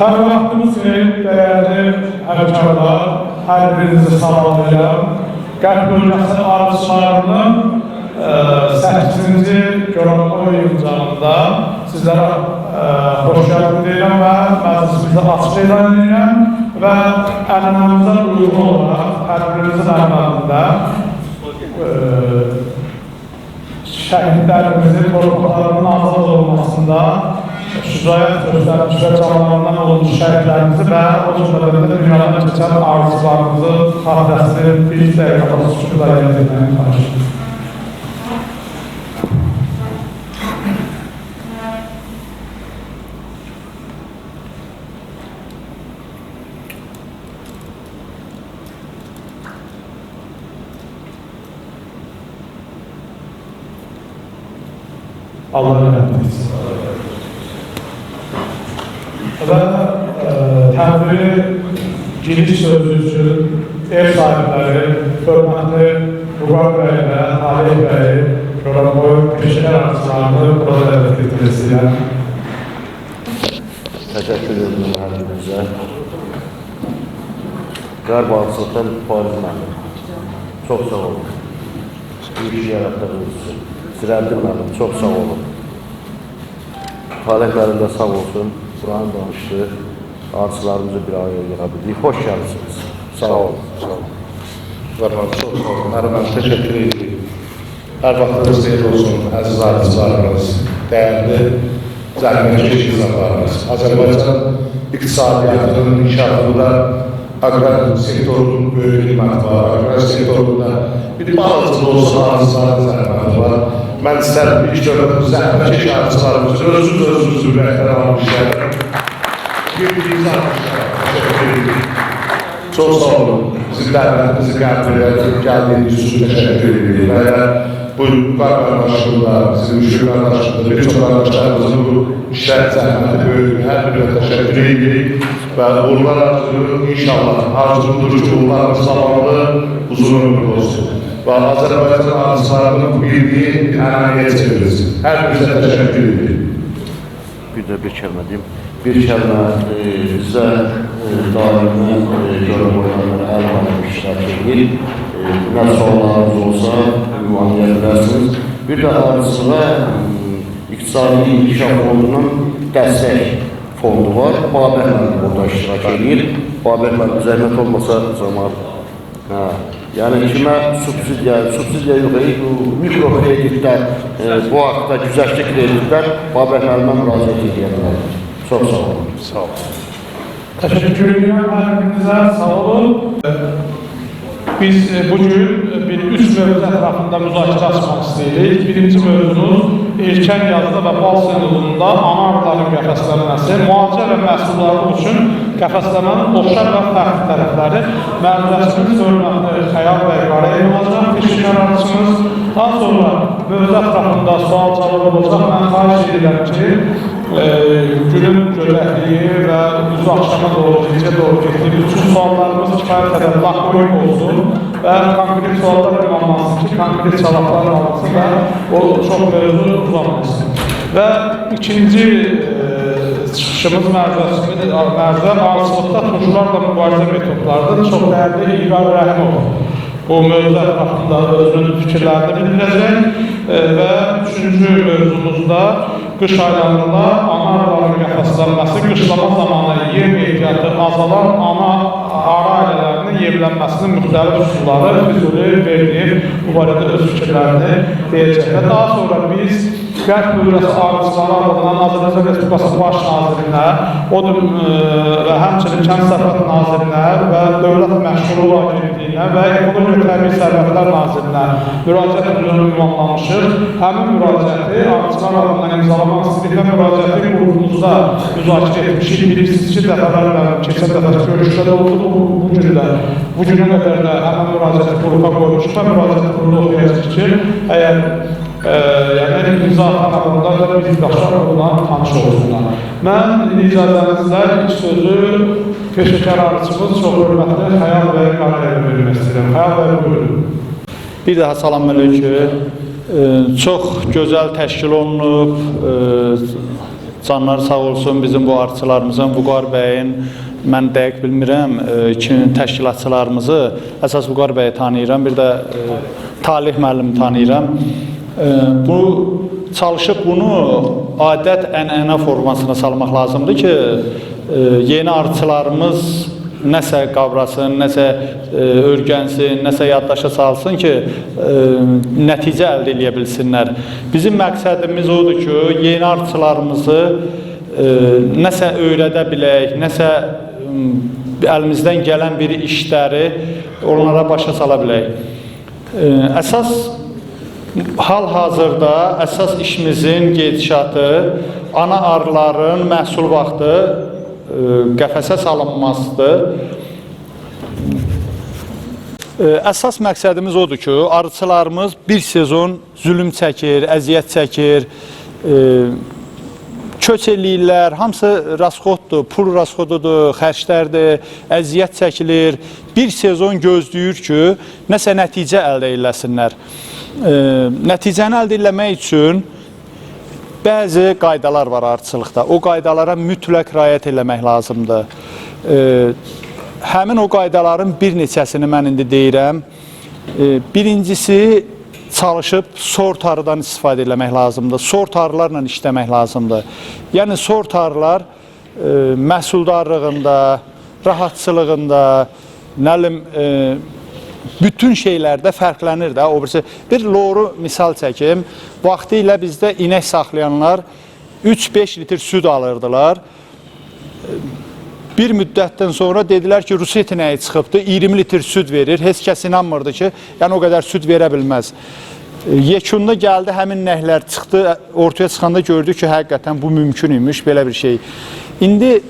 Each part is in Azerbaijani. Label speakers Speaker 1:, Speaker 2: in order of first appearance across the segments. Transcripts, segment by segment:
Speaker 1: Hər vaxtınız xeyir, dəyərli həmkarlar, hər birinizi salamlayıram. Qərb bölgəsi arzularının 8-ci görünmə yığıncağında sizlərə xoş gəldin deyirəm və məclisimizə açıq elan edirəm və ənənəmizə uyğun olaraq hər birimizin əllərində şəhidlərimizin torpaqlarının azad olunmasında şücaət göstərmiş və canlarından olmuş şəhidlərimizi və o cümlədən də dünyadan keçən arzularımızı, xatirəsini bir dəqiqədə şükürlər edilməni xahiş. Allah rəhmət etsin. Və tədbiri giriş sözü üçün ev sahibləri, hörmətli Vüqar bəy və Talih bəy, Görənboy peşəkar arzularını burada dəvət etdirəsiyəm.
Speaker 2: Təşəkkür edirəm müəllimimizə. Qərb arzudan Fariz müəllim. Çox sağ olun. Bu işi yaratdığınız üçün. Zirəddin müəllim, çox sağ olun. Talih müəllim də sağ olsun. Quran danışdı, arzularımızı bir araya gələ bildik. Xoş gəldiniz. Sağ olun.
Speaker 3: Sağ olun. Çox sağ olun. Mən təşəkkür edirik. Hər vaxtınız xeyir olsun, əziz arzularımız, dəyərli zəhmətkeş insanlarımız. Azərbaycan iqtisadiyyatının inkişafında aqrar sektorunun böyük xidməti var, aqrar sektorunda bir balaca da olsa arzuların zəhməti var. Mən istərdim ilk dövrdə zəhmətkeş arzularımızı özünüz ürəkdən almışlar. Bir-birinizi almışlar. Təşəkkür edirik. Çox sağ olun. Bizim dəvətimizi qəbul edib gəldiyiniz üçün təşəkkür edirik. Və bu qardaşlığında, bizim müşkül qardaşlığında bir çox qardaşlarımızın bu işlər zəhməti böyük. Hər birine təşəkkür edirik. Və uğurlar arzuyoruz. İnşallah arzudur ki, uğurlarımız zamanlı uzun ömür olsun. Və Azərbaycan arzularının birliyi ənəniyə çeviririz. Hər birinizə təşəkkür edirik.
Speaker 2: Bir də bir kəlmə deyim. Bir kəlmə bizə daimi görünməyənlərə əl vermişlər ki, nə suallarınız olsa müayinə edilərsiniz. Bir də arzuğa İqtisadi İnkişaf Fondunun dəstək fondu var. Babək müəllim orada iştirak edir. Babək müəllim zəhmət olmasa zaman. Yəni kimə subsidiya yox, mikrokreditlər, bu haqda güzəştli kreditlər Babək müəllimə müraciət edirlər. Çox sağ olun.
Speaker 3: Sağ olun.
Speaker 1: Təşəkkür edirəm hər birinizə, sağ olun. Biz bugün bir üç mövzu ətrafında müzakirə açmaq istəyirik. Birinci mövzumuz erkən yazda və bal sınıfında ana arıların qəfəslənməsi, müalicə və məhsulları üçün qəfəslənmənin oxşar və fərqli tərəfləri mərcəsimiz hörmətli Xəyal bəy Qarayev olacaq, peşəkar arıçımız. Daha sonra mövzu ətrafında sual cavab olacaq. Mən xahiş edirəm ki, günün gözəlliyi və üzü axşama doğru, gecə doğru getdiyimiz üçün suallarımız kifayət qədər lakonik olsun və konkret suallar ünvanlansın ki, konkret cavablar alınsın və o çox mövzu uzanmasın. Və ikinci çıxışımız mərcə arzuqda turşularla mübarizə metodlardır. Çox dəyərli İlqar Rəhimov bu mövzu ətrafında özünün fikirlərini bildirəcək və üçüncü mövzumuzda qış aylarında ana arıların qəfəslənməsi, qışlama zamanı yem ehtiyatı azalan ana arı ailələrinin yemlənməsinin müxtəlif üsulları Füzuli Verdiyev bu barədə öz fikirlərini deyəcək və daha sonra biz Qərb bölgəsi arıçıları adlanan Azərbaycan Respublikası Baş Nazirinə, və həmçinin Kənd Sərvət Nazirinə və Dövlət Məşğulluq Agentliyinə və Ekoloji və Təbii Sərvətlər Nazirinə müraciət ünvanlamışıq. Həmin müraciəti arıçılar adından imzalamaq istədik və müraciəti qrupumuzda müzakirə etmişik. Bilirsiniz ki, dəfələrlə keçən dəfə görüşlər oldu. Bu günə qədər də həmin müraciəti qrupa qoymuşuq və müraciəti qrupa oxuyacaq ki, əgər yəni imza kanalında da birdaşlar ondan tanış olsunlar. Mən icazənizlə ilk sözü peşəkar arıçımız çox hörmətli Xəyal bəy Qarayevə vermək istəyirəm. Xəyal bəy buyurun.
Speaker 4: Bir daha salam əleykum. Çox gözəl təşkil olunub, Canlar sağ olsun bizim bu arıçılarımızın, Vüqar bəyin, mən dəqiq bilmirəm, təşkilatçılarımızı, əsas Vüqar bəyi tanıyıram, bir də Talih müəllimi tanıyıram. Bu çalışıb bunu adət, ənənə formasına salmaq lazımdır ki, yeni arıçılarımız nəsə qavrasın, nəsə örgənsin, nəsə yaddaşa salsın ki, nəticə əldə edə bilsinlər. Bizim məqsədimiz odur ki, yeni arıçılarımızı nəsə öyrədə bilək, nəsə əlimizdən gələn bir işləri onlara başa sala bilək. Əsas hal-hazırda əsas işimizin gedişatı ana arıların məhsul vaxtı qəfəsə salınmasıdır. Əsas məqsədimiz odur ki, arıçılarımız bir sezon zülüm çəkir, əziyyət çəkir, köç eləyirlər, hamısı rasxoddur, pul rasxodudur, xərclərdir, əziyyət çəkilir. Bir sezon gözləyir ki, nəsə nəticə əldə eləsinlər. Nəticəni əldə eləmək üçün bəzi qaydalar var arıçılıqda. O qaydalara mütləq riayət eləmək lazımdır. Həmin o qaydaların bir neçəsini mən indi deyirəm. Birincisi, çalışıb sort arıdan istifadə eləmək lazımdır. Sort arılarla işləmək lazımdır. Yəni, sort arılar məhsuldarlığında, rahatçılığında, bütün şeylərdə fərqlənir də. Bir loru misal çəkim. Vaxtı ilə bizdə inək saxlayanlar 3-5 litr süd alırdılar. Bir müddətdən sonra dedilər ki, Ruset inəyi çıxıbdır, 20 litr süd verir. Heç kəs inanmırdı ki, yəni o qədər süd verə bilməz. Yekunda gəldi, həmin inəklər çıxdı, ortaya çıxanda gördük ki, həqiqətən bu mümkün imiş, belə bir şey. İndi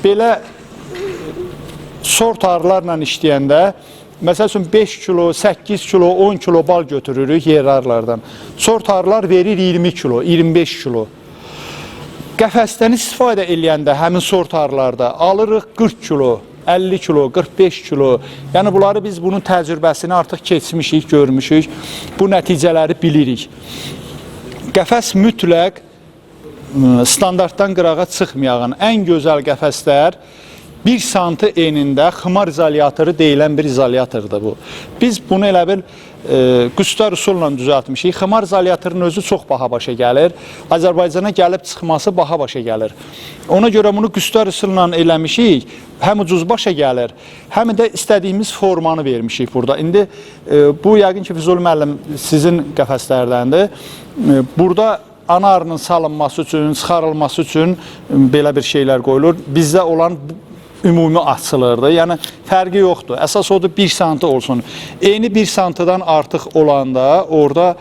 Speaker 4: belə sort arılarla işləyəndə, məsəl üçün 5 kilo, 8 kilo, 10 kilo bal götürürük yer arılardan. Sort arılar verir 20 kilo, 25 kilo. Qəfəsdən istifadə eləyəndə həmin sort arılarda alırıq 40 kilo, 50 kilo, 45 kilo. Yəni bunları biz bunun təcrübəsini artıq keçmişik, görmüşük. Bu nəticələri bilirik. Qəfəs mütləq standartdan qırağa çıxmayan ən gözəl qəfəslər 1 santı enində xımar izolyatoru deyilən bir izolyatordur bu. Biz bunu elə bil qüstar üsulla düzəltmişik. Xımar izolyatorunun özü çox baha başa gəlir. Azərbaycana gəlib çıxması baha başa gəlir. Ona görə bunu qüstar üsulla eləmişik. Həm ucuz başa gəlir, həm də istədiyimiz formanı vermişik burada. İndi bu yəqin ki, Füzuli müəllim sizin qəfəslərdəndir. Burada ana arının salınması üçün, çıxarılması üçün belə bir şeylər qoyulur. Bizdə olan ümumi açılırdı. Yəni, fərqi yoxdur. Əsas odur 1 santı olsun. Eyni 1 santıdan artıq olanda orada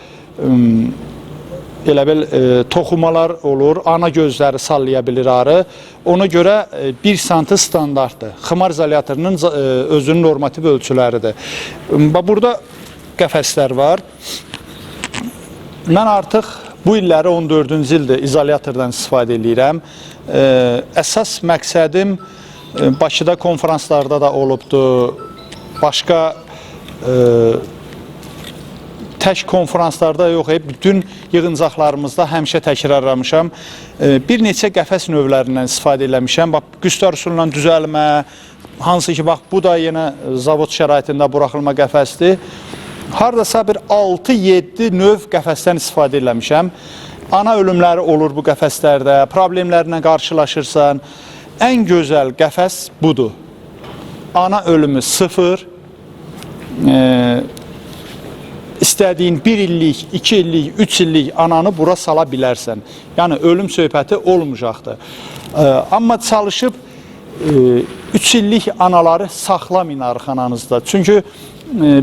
Speaker 4: elə bil toxumalar olur, ana gözləri sallaya bilir arı. Ona görə 1 santı standartdır. Xımar izolyatorunun özünün normativ ölçüləridir. Burada qəfəslər var. Mən artıq bu illəri 14-cü ildir izolyatordan istifadə edirəm. Əsas məqsədim Bakıda konferanslarda da olubdu, başqa tək konferanslarda yox, bütün yığıncaqlarımızda həmişə təkrarlamışam. Bir neçə qəfəs növlərindən istifadə eləmişəm. Qüstar üsulla düzəlmə, hansı ki, bu da yenə zavod şəraitində buraxılma qəfəsdir. Haradasa bir 6-7 növ qəfəsdən istifadə eləmişəm. Ana ölümləri olur bu qəfəslərdə, problemlərlə qarşılaşırsan. Ən gözəl qəfəs budur. Ana ölümü 0, istədiyin 1 illik, 2 illik, 3 illik ananı bura sala bilərsən. Yəni, ölüm söhbəti olmayacaqdır. Amma çalışıb 3 illik anaları saxlamayın arıxananızda. Çünki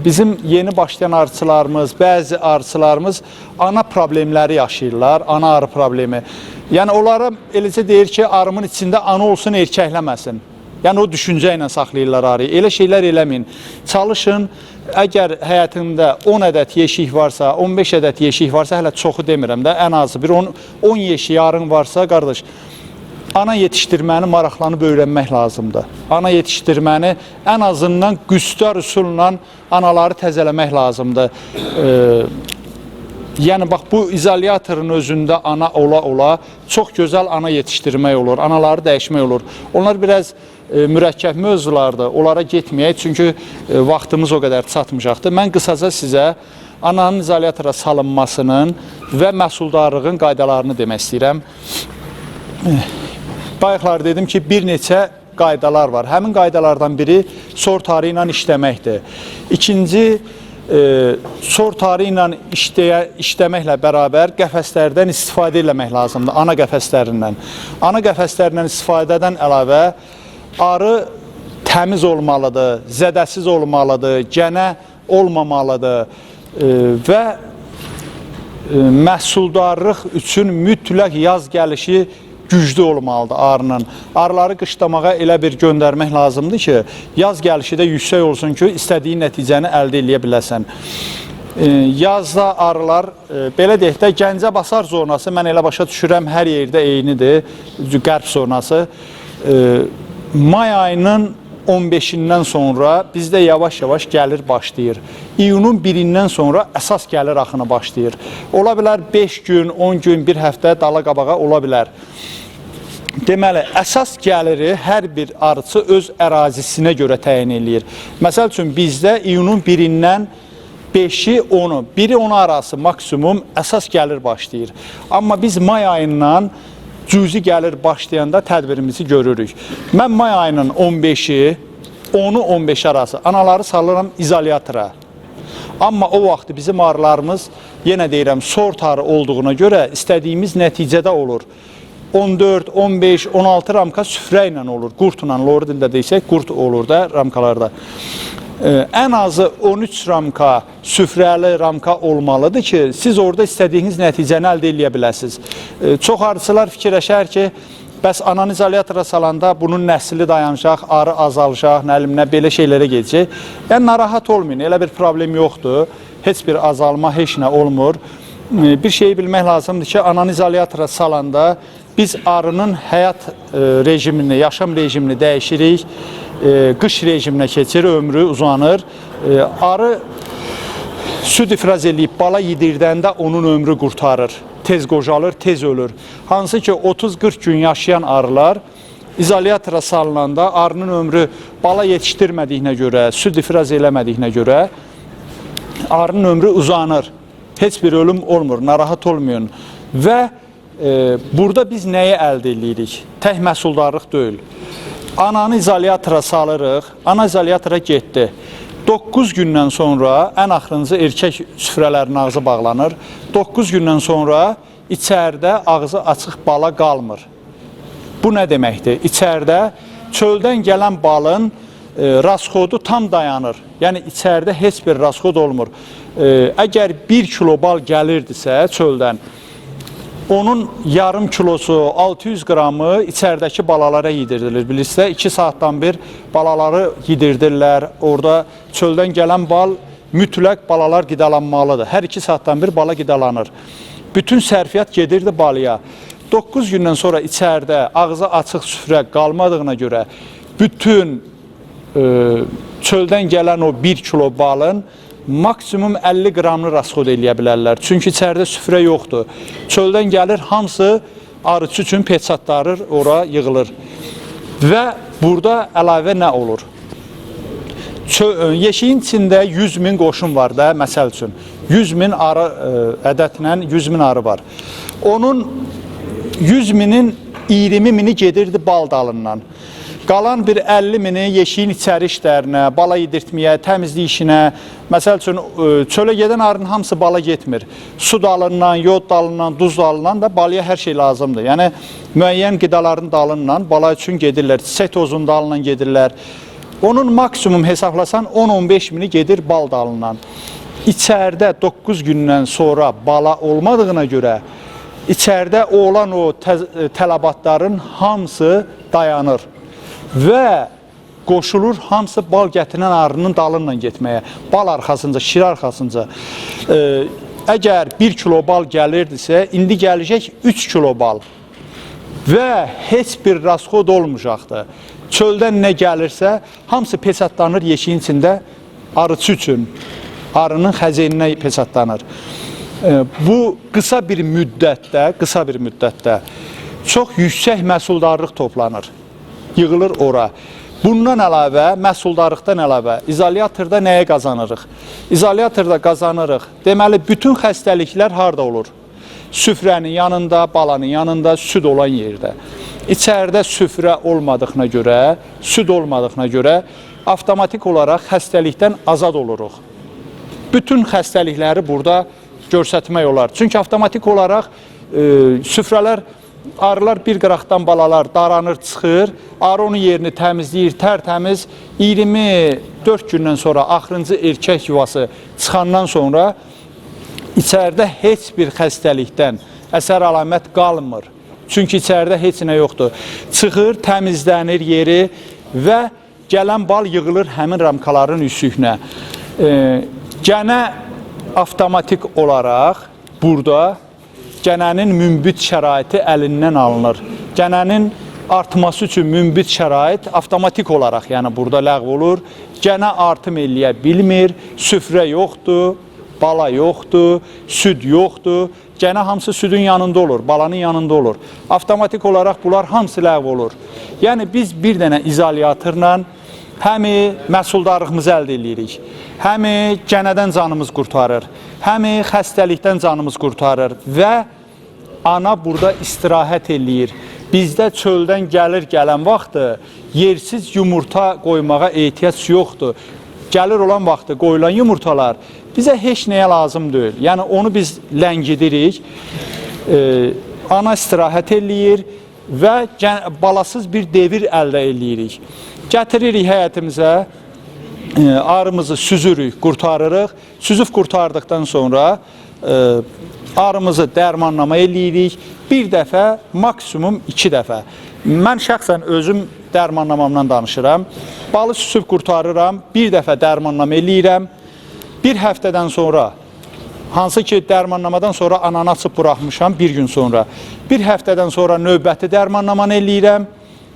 Speaker 4: bizim yeni başlayan arıçılarımız, bəzi arıçılarımız ana problemləri yaşayırlar, ana arı problemi. Yəni, onlara eləcə deyir ki, arımın içində ana olsun, erkəkləməsin. Yəni, o düşüncə ilə saxlayırlar arıyı. Elə şeylər eləməyin. Çalışın, əgər həyatında 10 ədəd yeşik varsa, 15 ədəd yeşik varsa, hələ çoxu demirəm də, ən azı bir 10 yeşik arın varsa, qardaş, ana yetişdirməni maraqlanıb öyrənmək lazımdır. Ana yetişdirməni ən azından qüstar üsulla anaları təzələmək lazımdır. Yəni bax bu izolyatorun özündə ana ola çox gözəl ana yetişdirmək olur, anaları dəyişmək olur. Onlar biraz mürəkkəb mövzulardır. Onlara getməyək çünki vaxtımız o qədər çatmayacaqdır. Mən qısaca sizə ananın izolyatora salınmasının və məhsuldarlığın qaydalarını demək istəyirəm. Bayaqlar dedim ki, bir neçə qaydalar var. Həmin qaydalardan biri sor tarixi ilə işləməkdir. İkinci, sor tarixi ilə işləməklə bərabər qəfəslərdən istifadə eləmək lazımdır, ana qəfəslərindən. Ana qəfəslərindən istifadədən əlavə arı təmiz olmalıdır, zədəsiz olmalıdır, gənə olmamalıdır və məhsuldarlıq üçün mütləq yaz gəlişi güclü olmalıdır arının. Arıları qışlamağa elə bir göndərmək lazımdır ki, yaz gəlişi də yüksək olsun ki, istədiyi nəticəni əldə edə biləsən. Yazda arılar, belə deyək də, Gəncəbasar zonası, mən elə başa düşürəm, hər yerdə eynidir, qərb zonası. May ayının 15-dən sonra bizdə yavaş-yavaş gəlir başlayır. İyunun 1-dən sonra əsas gəlir axını başlayır. Ola bilər 5 gün, 10 gün, bir həftə dala qabağa ola bilər. Deməli, əsas gəliri hər bir arıçı öz ərazisinə görə təyin eləyir. Məsəl üçün, bizdə iyunun 1-dən 5-i 10-u, 1-i 10 arası maksimum əsas gəlir başlayır. Amma biz may ayından cüzi gəlir başlayanda tədbirimizi görürük. Mən may ayının 15-i, 10-u 15 arası anaları salıram izolyatora. Amma o vaxt bizim arılarımız, yenə deyirəm, sort arı olduğuna görə istədiyimiz nəticədə olur. 14, 15, 16 ramka süfrə ilə olur. Qurtla, lori dildə deysək, qurt olur da ramkalarda. Ən azı 13 ramka, süfrəli ramka olmalıdır ki, siz orada istədiyiniz nəticəni əldə edə biləsiniz. Çox arıçılar fikirləşər ki, bəs ananı izolyatora salanda bunun nəsli dayanacaq, arı azalacaq, nə belə şeylərə gedəcək. Yəni, narahat olmayın, elə bir problem yoxdur. Heç bir azalma, heç nə olmur. Bir şeyi bilmək lazımdır ki, ananı izolyatora salanda biz arının həyat rejimini, yaşam rejimini dəyişirik. Qış rejiminə keçir, ömrü uzanır. Arı süd ifraz edib bala yedirdəndə onun ömrü qurtarır. Tez qocalır, tez ölür. Hansı ki 30-40 gün yaşayan arılar izolyatora salınanda arının ömrü bala yetişdirmədiyinə görə, süd ifraz eləmədiyinə görə arının ömrü uzanır. Heç bir ölüm olmur, narahat olmayın. Və burada biz nəyi əldə edirik? Tək məhsuldarlıq deyil. Ananı izolyatora salırıq, ana izolyatora getdi. 9 gündən sonra ən axırıncı erkək süfrələrin ağzı bağlanır. 9 gündən sonra içəridə ağzı açıq bala qalmır. Bu nə deməkdir? İçəridə çöldən gələn balın rasxodu tam dayanır. Yəni içəridə heç bir rasxod olmur. Əgər 1 kilo bal gəlirdisə çöldən, onun yarım kilosu, 600 qramı içəridəki balalara yedirilir. Bilirsə, 2 saatdan bir balaları yedirdirlər. Orada çöldən gələn bal mütləq balalar qidalanmalıdır. Hər 2 saatdan bir bala qidalanır. Bütün sərfiyyat gedirdi balıya. 9 gündən sonra içəridə ağzı açıq süfrə qalmadığına görə bütün çöldən gələn o 1 kilo balın maksimum 50 qramlı rasxod eləyə bilərlər. Çünki içəridə süfrə yoxdur. Çöldən gəlir, hamısı arıçı üçün peçatları ora yığılır. Və burada əlavə nə olur? Yeşiyin içində 100 min qoşun var da, məsəl üçün. 100 min arı ədətlə 100 min arı var. Onun 100 minin 20 mini gedirdi bal dalından. Qalan bir 50 mini yeşiyin içəri işlərinə, bala yedirtməyə, təmizlik işinə, məsəl üçün çölə gedən arının hamısı bala getmir. Su dalından, yod dalından, duz dalından da balaya hər şey lazımdır. Yəni, müəyyən qidaların dalından bala üçün gedirlər, çiçək tozunun dalından gedirlər. Onun maksimum hesaplasan 10-15 mini gedir bal dalından. İçəridə 9 gündən sonra bala olmadığına görə, içəridə olan o tələbatların hamısı dayanır. Və qoşulur hamısı bal gətirən arının dalından getməyə. Bal arxasınca, şir arxasınca. Əgər 1 kilo bal gəlirdisə, indi gələcək 3 kilo bal. Və heç bir rasxod olmayacaqdır. Çöldən nə gəlirsə, hamısı peçatlanır yeşiyin içində arıçı üçün. Arının xəzəninə peçatlanır. Bu qısa bir müddətdə çox yüksək məhsuldarlıq toplanır, yığılır ora. Bundan əlavə, məhsuldarlıqdan əlavə, izolyatorda nəyə qazanırıq? İzolyatorda qazanırıq. Deməli, bütün xəstəliklər harada olur? Süfrənin yanında, balanın yanında, süd olan yerdə. İçəridə süfrə olmadığına görə, süd olmadığına görə avtomatik olaraq xəstəlikdən azad oluruq. Bütün xəstəlikləri burada görsətmək olar. Çünki avtomatik olaraq süfrələr, arılar bir qıraqdan balalar daranır, çıxır. Arı onun yerini təmizləyir, tərtəmiz. 24 gündən sonra axırıncı erkək yuvası çıxandan sonra içəridə heç bir xəstəlikdən əsər əlamət qalmır. Çünki içəridə heç nə yoxdur. Çıxır, təmizlənir yeri və gələn bal yığılır həmin ramkaların üstünə. Gənə avtomatik olaraq burada gənənin münbit şəraiti əlindən alınır. Gənənin artması üçün münbit şərait avtomatik olaraq, yəni burada ləğv olur. Gənə artım eləyə bilmir, süfrə yoxdur, bala yoxdur, süd yoxdur. Gənə hamısı südün yanında olur, balanın yanında olur. Avtomatik olaraq bunlar hamısı ləğv olur. Yəni biz bir dənə izolyatorla həmi məhsuldarlığımızı əldə edirik, həmi gənədən canımız qurtarır, həmi xəstəlikdən canımız qurtarır və ana burada istirahət eləyir. Bizdə çöldən gələn vaxtı yersiz yumurta qoymağa ehtiyac yoxdur. Gəlir olan vaxtı qoyulan yumurtalar bizə heç nəyə lazım deyil. Yəni onu biz ləngidirik, ana istirahət eləyir və balasız bir devir əldə eləyirik. Gətiririk həyətimizə, arımızı süzürük, qurtarırıq. Süzüb qurtardıqdan sonra arımızı dərmanlama eləyirik. Bir dəfə, maksimum 2 dəfə. Mən şəxsən özüm dərmanlamamdan danışıram. Balı süzüb qurtarıram, bir dəfə dərmanlama eləyirəm. Bir həftədən sonra, hansı ki dərmanlamadan sonra ananı açıb buraxmışam bir gün sonra. Bir həftədən sonra növbəti dərmanlamanı eləyirəm.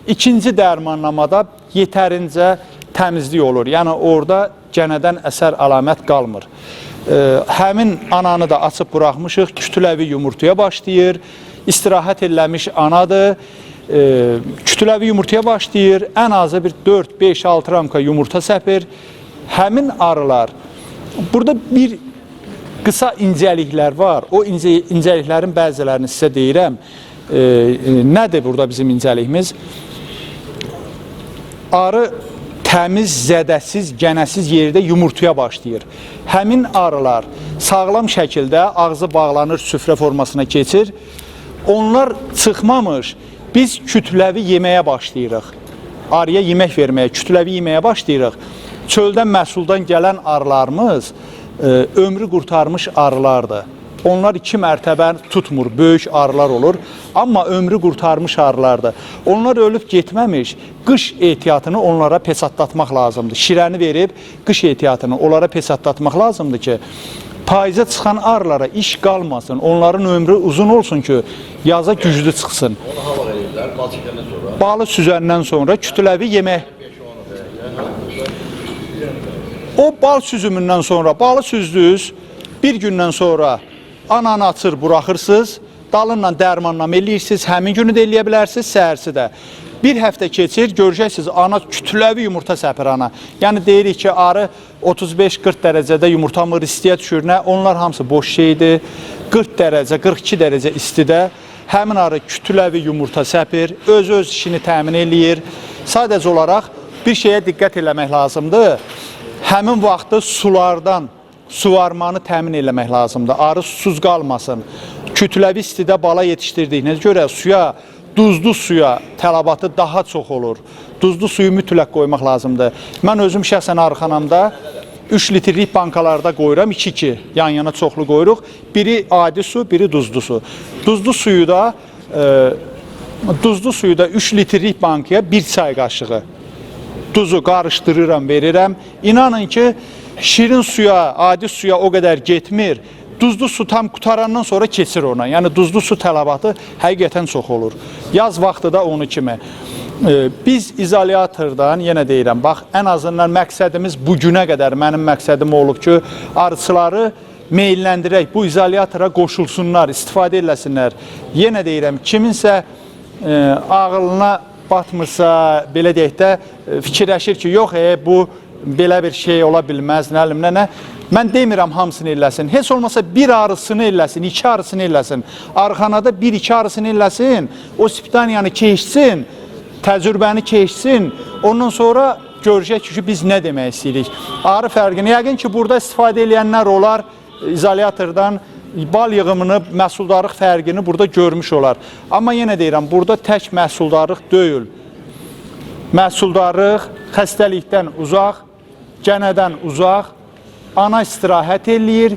Speaker 4: İkinci dərmanlamada yetərincə təmizlik olur. Yəni orada gənədən əsər əlamət qalmır. Həmin ananı da açıb buraxmışıq, kütləvi yumurtaya başlayır. İstirahət eləmiş anadır, kütləvi yumurtaya başlayır. Ən azı bir 4, 5, 6 ramka yumurta səpir. Həmin arılar, burada bir qısa incəliklər var. O incəliklərin bəzilərini sizə deyirəm. Nədir burada bizim incəliyimiz? Arı təmiz, zədəsiz, gənəsiz yerdə yumurtaya başlayır. Həmin arılar sağlam şəkildə ağzı bağlanır, süfrə formasına keçir. Onlar çıxmamış, biz kütləvi yeməyə başlayırıq. Arıya yemək verməyə, kütləvi yeməyə başlayırıq. Çöldən, məhsuldan gələn arılarımız ömrü qurtarmış arılardır. Onlar 2 mərtəbə tutmur, böyük arılar olur. Amma ömrü qurtarmış arılardır. Onlar ölüb getməmiş, qış ehtiyatını onlara pesatlatmaq lazımdır. Şirəni verib, qış ehtiyatını onlara pesatlatmaq lazımdır ki, payıza çıxan arılara iş qalmasın, onların ömrü uzun olsun ki, yaza güclü çıxsın.
Speaker 2: Onu hava verirlər, bal çəkəndən sonra.
Speaker 4: Balı süzəndən sonra kütləvi yemək. O bal süzümündən sonra, balı süzdünüz, bir gündən sonra ananı açır, buraxırsınız, dalınla dərmanlama eləyirsiniz, həmin günü də eləyə bilərsiniz, səhərsi də. Bir həftə keçir, görəcəksiniz, ana kütləvi yumurta səpir ana. Yəni deyirik ki, arı 35-40 dərəcədə yumurtamır, istiyə düşür, nə? Onlar hamısı boş şeydir. 40 dərəcə, 42 dərəcə istidə həmin arı kütləvi yumurta səpir, öz işini təmin eləyir. Sadəcə olaraq bir şeyə diqqət eləmək lazımdır. Həmin vaxtı sulardan, suvarmanı təmin eləmək lazımdır. Arı susuz qalmasın. Kütləvi istidə bala yetişdirdiyinə görə suya, duzlu suya tələbatı daha çox olur. Duzlu suyu mütləq qoymaq lazımdır. Mən özüm şəxsən arıxanamda 3 litrlik bankalarda qoyuram, 2-2 yan-yana çoxlu qoyuruq. Biri adi su, biri duzlu su. Duzlu suyu da 3 litrlik bankaya 1 çay qaşığı duzu qarışdırıram, verirəm. İnanın ki, şirin suya, adi suya o qədər getmir. Duzlu su tam qutarandan sonra keçir ona. Yəni duzlu su tələbatı həqiqətən çox olur. Yaz vaxtı da onu kimi. Biz izolyatordan, yenə deyirəm, bax, ən azından məqsədimiz bugünə qədər mənim məqsədim olub ki, arıçıları meylləndirək, bu izolyatora qoşulsunlar, istifadə eləsinlər. Yenə deyirəm, kiminsə ağılına batmırsa, belə deyək də, fikirləşir ki, yox, bu belə bir şey ola bilməz, nə. Mən demirəm hamısını eləsin. Heç olmasa bir arısını eləsin, iki arısını eləsin. Arxanada bir-iki arısını eləsin, o spidaniyanı keçsin, təcrübəni keçsin. Ondan sonra görəcək ki, biz nə demək istəyirik. Arı fərqini, yəqin ki, burada istifadə edənlər olar, izolyatordan bal yığımını, məhsuldarlıq fərqini burada görmüş olar. Amma yenə deyirəm, burada tək məhsuldarlıq deyil. Məhsuldarlıq xəstəlikdən uzaq, gənədən uzaq, ana istirahət eləyir,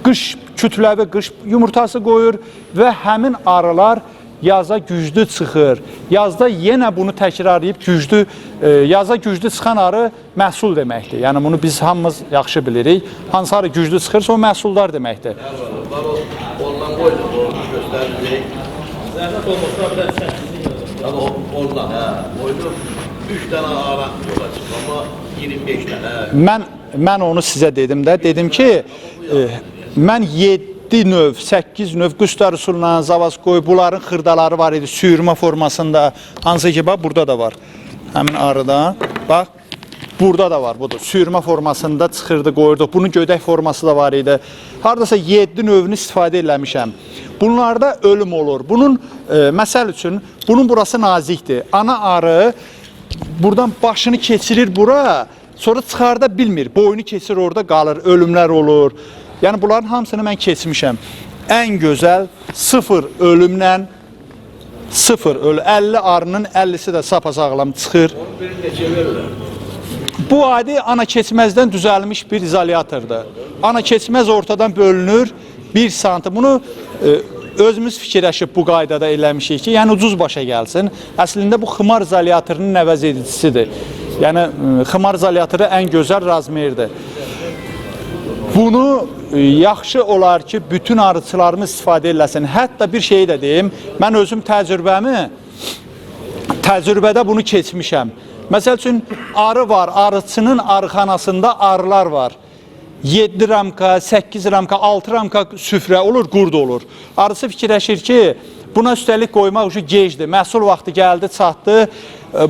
Speaker 4: kütləvi qış yumurtası qoyur və həmin arılar yaza güclü çıxır. Yazda yenə bunu təkrarlayıb yaza güclü çıxan arı məhsul deməkdir. Yəni bunu biz hamımız yaxşı bilirik. Hansı arı güclü çıxırsa o məhsuldar deməkdir.
Speaker 5: Ondan qoydu, onu göstərecək. Zəhmət olmasa bir də çəkildik. Ondan, qoydu. 3 dənə arı yola çıxdı, amma 25 dənə.
Speaker 4: Mən onu sizə dedim də. Dedim ki, mən 7 növ, 8 növ quşlar üsulundan Zavaskoy, bunların xırdaları var idi, sürmə formasında. Hansı ki, bax, burada da var. Həmin arıdan, bax, burada da var, budur. Sürmə formasında çıxırdı, qoyurduq. Bunun gödək forması da var idi. Haradasa 7 növünü istifadə eləmişəm. Bunlarda ölüm olur. Bunun, məsəl üçün, bunun burası nazikdir. Ana arı buradan başını keçirir bura, sonra çıxarda bilmir. Boynu keçir, orada qalır, ölümlər olur. Yəni, bunların hamısını mən keçmişəm. Ən gözəl 0 ölümlə, 50 arının 50'si də sapasağlam çıxır. Bu adi ana keçməzdən düzəlmiş bir izolyatordur. Ana keçməz ortadan bölünür 1 santim. Bunu özümüz fikirləşib bu qaydada eləmişik ki, yəni ucuz başa gəlsin. Əslində bu xımar izolyatorunun əvəz edicisidir. Yəni xımar izolyatoru ən gözəl razmerdir. Bunu yaxşı olar ki, bütün arıçılarımız istifadə eləsin. Hətta bir şey də deyim, mən özüm təcrübədə bunu keçmişəm. Məsəl üçün, arı var, arıçının arıxanasında arılar var. 7 ramka, 8 ramka, 6 ramka süfrə olur, qurd olur. Arısı fikirləşir ki, buna üstəlik qoymaq üçün gecdir. Məhsul vaxtı gəldi, çatdı.